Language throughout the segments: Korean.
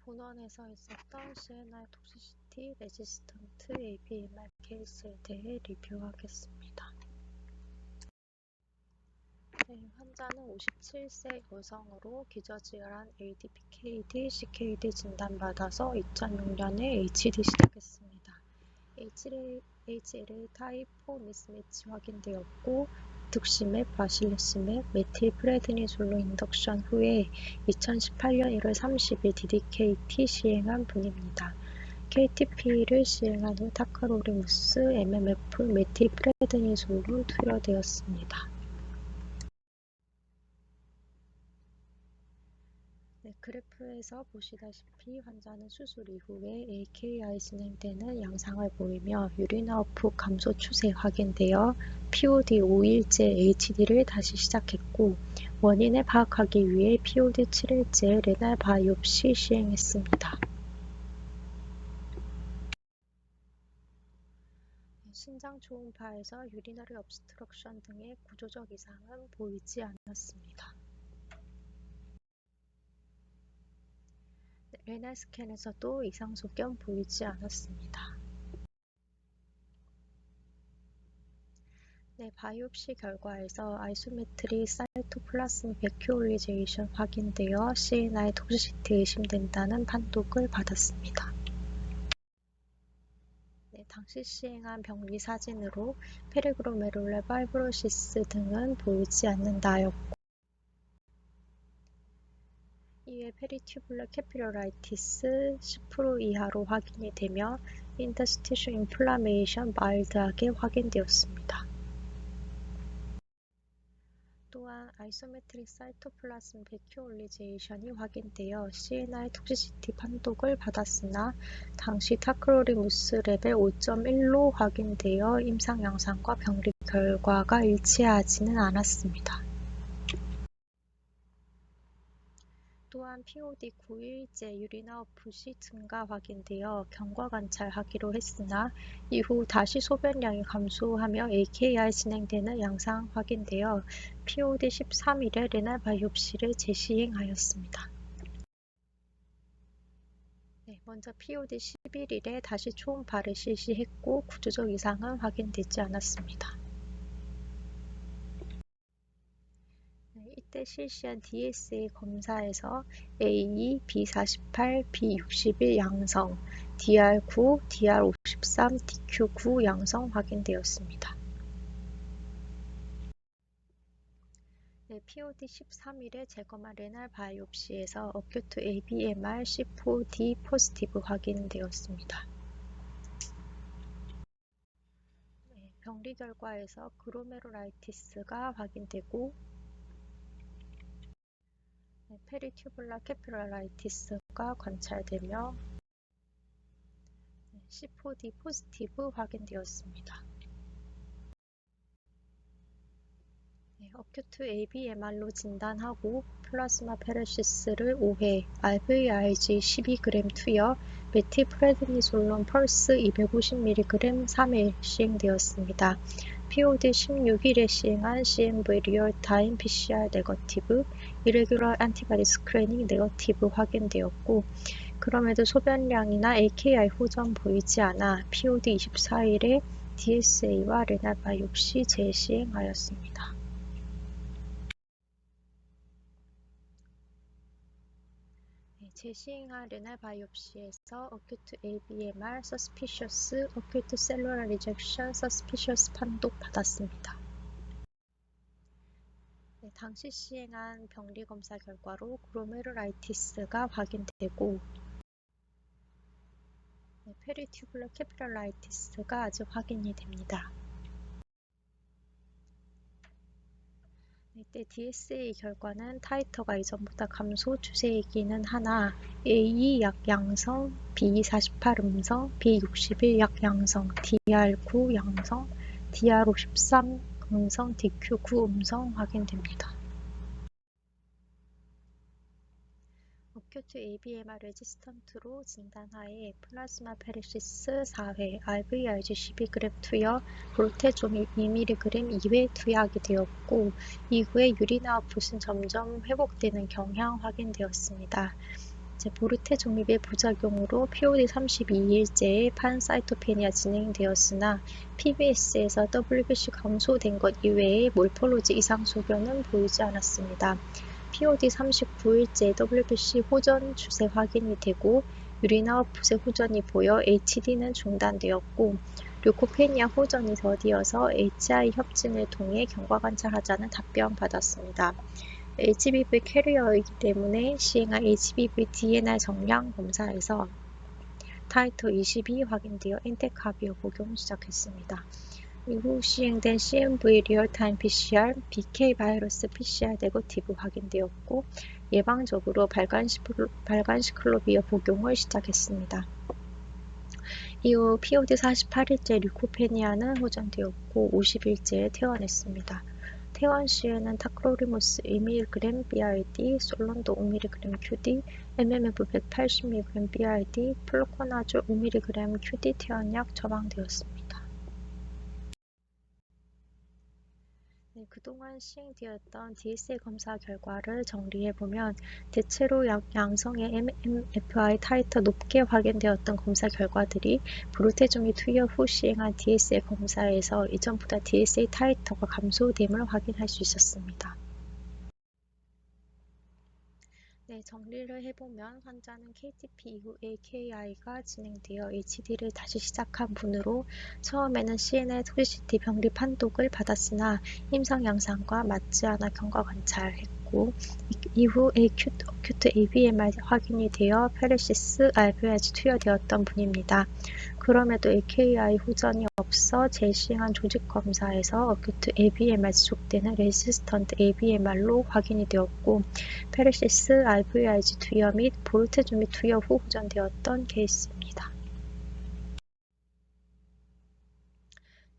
본원에서 있었던 CNR 톡시시티 레지스턴트 ABMR 케이스에 대해 리뷰하겠습니다. 환자는 57세 여성으로 기저질환 ADPKD, CKD 진단받아서 2006년에 HD 시작했습니다. HLA 타입 4 미스매치 확인되었고 득시맵, 바실리스맵, 메틸프레드니솔로 인덕션 후에 2018년 1월 30일 DDKT 시행한 분입니다. KTP를 시행한 후 타카로리무스, MMF, 메틸프레드니솔로 투여되었습니다. 그래프에서 보시다시피 환자는 수술 이후에 AKI 진행되는 양상을 보이며 유린아웃풋 감소 추세 확인되어 POD 5일째 HD를 다시 시작했고 원인을 파악하기 위해 POD 7일째 레날 바이옵시 시행했습니다. 신장 초음파에서 유리너리 obstruction 등의 구조적 이상은 보이지 않았습니다. 레날 스캔에서도 이상 소견 보이지 않았습니다. 바이옵시 결과에서 아이소메트리 사이토플라스미 베큐올리제이션 확인되어 CNI 톡시시티 의심된다는 판독을 받았습니다. 당시 시행한 병리 사진으로 페리그로메룰레 파이브로시스 등은 보이지 않는다였고 이에 페리튜블러 캐피러라이티스 10% 이하로 확인이 되며 인터스티셜 인플라메이션 마일드하게 확인되었습니다. 또한 아이소메트릭 사이토플라스미 베큐올리제이션이 확인되어 CNI 톡시시티 판독을 받았으나 당시 타크로리무스 레벨 5.1로 확인되어 임상 양상과 병리 결과가 일치하지는 않았습니다. 또한 POD 9일째 유린아웃풋이 증가 확인되어 경과 관찰하기로 했으나 이후 다시 소변량이 감소하며 AKI 진행되는 양상 확인되어 POD 13일에 레날 바이옵시를 재시행하였습니다. 먼저 POD 11일에 다시 초음파를 실시했고 구조적 이상은 확인되지 않았습니다. 이때 실시한 DSA 검사에서 AE, B48, B61 양성, DR9, DR53, DQ9 양성 확인되었습니다. POD 13일에 재검한 레날 바이옵시에서 어큐트 ABMR C4D 포지티브 확인되었습니다. 병리 결과에서 그로메룰라이티스가 확인되고 페리튜블러 캐피러라이티스가 관찰되며 C4D 포지티브 확인되었습니다. 어큐트 ABMR로 진단하고 플라즈마 페레시스를 5회, RVIG 12g 투여, 메틸프레드니솔론 펄스 250mg 3일 시행되었습니다. POD 16일에 시행한 CMV 리얼타임 PCR 네거티브, 이레귤러 안티바디 스크리닝 네거티브 확인되었고 그럼에도 소변량이나 AKI 호전 보이지 않아 POD 24일에 DSA와 레날 바이옵시 재시행하였습니다. 재시행한 레날 바이옵시에서 어큐트 ABMR 서스피셔스, 어큐트 셀룰러 리젝션 서스피셔스 판독 받았습니다. 당시 시행한 병리 검사 결과로 그로메룰라이티스가 확인되고 페리튜블러 캐피러라이티스가 아직 확인이 됩니다. 이때 DSA 결과는 타이터가 이전보다 감소 추세이기는 하나 AE 약양성, B48 음성, B61 약양성, DR9 양성, DR53 음성, DQ9 음성 확인됩니다. 어큐트 ABMR 레지스턴트로 진단하에 플라즈마 페레시스 4회, RVIG 12g 투여, 볼테존 2mg 2회 투여하게 되었고 이후에 유린아웃풋은 점점 회복되는 경향 확인되었습니다. 보르테 종립의 부작용으로 POD32일째의 판사이토페니아 진행되었으나 PBS에서 WBC 감소된 것 이외에 몰폴로지 이상 소견은 보이지 않았습니다. POD39일째 WBC 호전 추세 확인이 되고 유리나웃풋의 호전이 보여 HD는 중단되었고 류코페니아 호전이 더디어서 HI 협진을 통해 경과관찰하자는 답변 받았습니다. HBV 캐리어이기 때문에 시행한 HBV DNR 정량 검사에서 타이터 22 확인되어 엔테카비오 복용 시작했습니다. 이후 시행된 CMV 리얼타임 PCR, BK 바이러스 PCR 네거티브 확인되었고 예방적으로 발간시클로비어 복용을 시작했습니다. 이후 POD 48일째 류코페니아는 호전되었고 50일째에 퇴원했습니다. 퇴원 시에는 타크로리모스 2mg BRD, 솔론도 5mg QD, MMF 180mg BRD, 플로코나졸 5mg QD 퇴원약 처방되었습니다. 그동안 시행되었던 DSA 검사 결과를 정리해보면 대체로 양성의 MMFI 타이터 높게 확인되었던 검사 결과들이 브루테종이 투여 후 시행한 DSA 검사에서 이전보다 DSA 타이터가 감소됨을 확인할 수 있었습니다. 정리를 해보면 환자는 KTP 이후 AKI가 진행되어 HD를 다시 시작한 분으로 처음에는 CNL 토시시티 병리 판독을 받았으나 임상 양상과 맞지 않아 경과 관찰했고 이후 어큐트 ABMR 확인이 되어 페르시스 RVIH 투여되었던 분입니다. 그럼에도 AKI 호전이 없어 재시행한 조직검사에서 어큐트 ABMR 지속되는 레지스턴트 ABMR로 확인이 되었고 페르시스 RVIH 투여 및 보르테주미 투여 후 호전되었던 케이스입니다.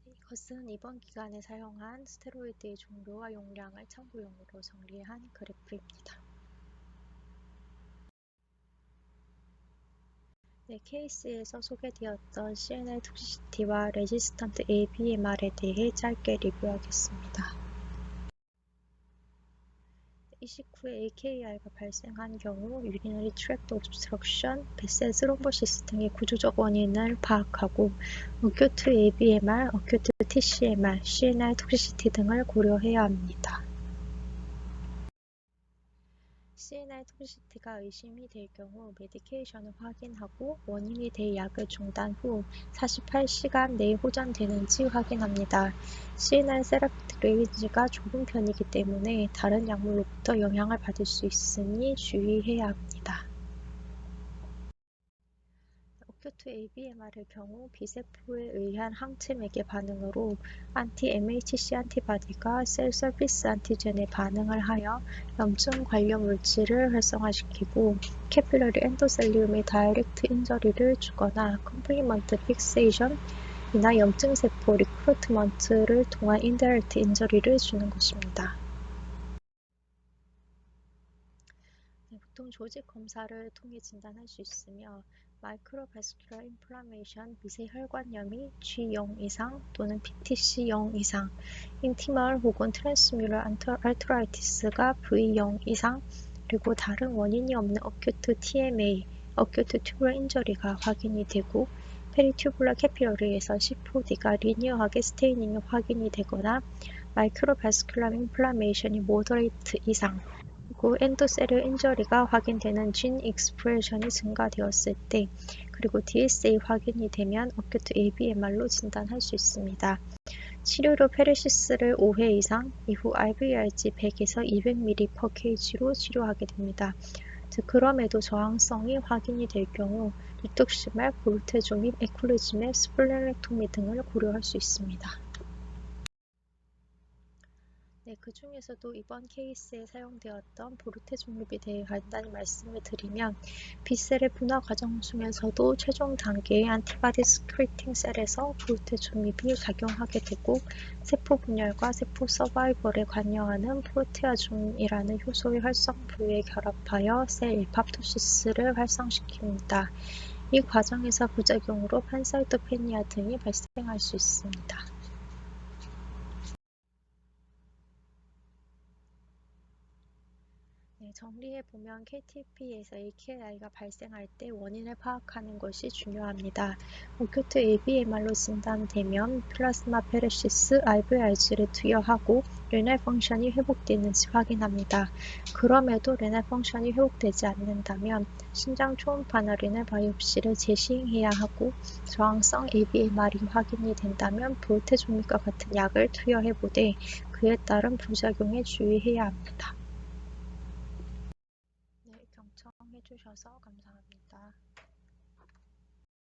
이것은 이번 기간에 사용한 스테로이드의 종류와 용량을 참고용으로 정리한 그래프입니다. 케이스에서 소개되었던 CNL 톡시시티와 레지스턴트 ABMR에 대해 짧게 리뷰하겠습니다. 이식 후에 AKI가 발생한 경우 유리너리 트랙트 옵스트럭션, 베셀 스롬보시스 등의 구조적 원인을 파악하고 어큐트 ABMR, 어큐트 TCMR, CNR 톡시시티 등을 고려해야 합니다. CNR 톡시시티가 의심이 될 경우 메디케이션을 확인하고 원인이 될 약을 중단 후 48시간 내에 호전되는지 확인합니다. CNR 세라피틱 레인지가 좁은 편이기 때문에 다른 약물로부터 영향을 받을 수 있으니 주의해야 합니다. 어큐트 ABMR의 경우 비세포에 의한 항체 매개 반응으로 안티-MHC 안티바디가 셀 서피스 안티젠에 반응을 하여 염증 관련 물질을 활성화시키고 캐필러리 엔도셀리움의 다이렉트 인저리를 주거나 컴플리먼트 픽세이션 이나 염증세포 리크루트먼트를 통한 인다이렉트 인저리를 주는 것입니다. 보통 조직 검사를 통해 진단할 수 있으며 마이크로바스큘러 인플라메이션 미세혈관염이 G0 이상 또는 PTC0 이상, 인티멀 혹은 트랜스뮤럴 아르트라이티스가 V0 이상, 그리고 다른 원인이 없는 어큐트 TMA, 어큐트 튜브럴 인저리가 확인이 되고 페리튜블러 캐피러리에서 C4D가 리니어하게 스테이닝이 확인이 되거나 마이크로바스큘러 인플라메이션이 모더레이트 이상, 그리고 엔도셀룰 인저리가 확인되는 진 익스프레션이 증가되었을 때, 그리고 DSA 확인이 되면 어큐트 ABMR로 진단할 수 있습니다. 치료로 페르시스를 5회 이상, 이후 RVRG 100에서 200ml/kg로 치료하게 됩니다. 그럼에도 저항성이 확인이 될 경우 리톡시맵, 보르테조밉, 에쿨리즘맵, 스플레넥토미 등을 고려할 수 있습니다. 그 중에서도 이번 케이스에 사용되었던 보르테종립에 대해 간단히 말씀을 드리면 B셀의 분화 과정 중에서도 최종 단계의 안티바디 스크리팅 셀에서 보르테종립이 작용하게 되고 세포 분열과 세포 서바이벌에 관여하는 프로테아종이라는 효소의 활성 부위에 결합하여 셀 에팝토시스를 활성시킵니다. 이 과정에서 부작용으로 판사이토페니아 등이 발생할 수 있습니다. 정리해보면 KTP에서 AKI가 발생할 때 원인을 파악하는 것이 중요합니다. 어큐트 ABMR로 진단되면 플라즈마 페레시스 IVIG를 투여하고 레날 펑션이 회복되는지 확인합니다. 그럼에도 레날 펑션이 회복되지 않는다면 심장 초음파나 레날 바이옵시를 재시행해야 하고 저항성 ABMR이 확인이 된다면 볼테조믹과 같은 약을 투여해보되 그에 따른 부작용에 주의해야 합니다. 네, 경청해 주셔서 감사합니다.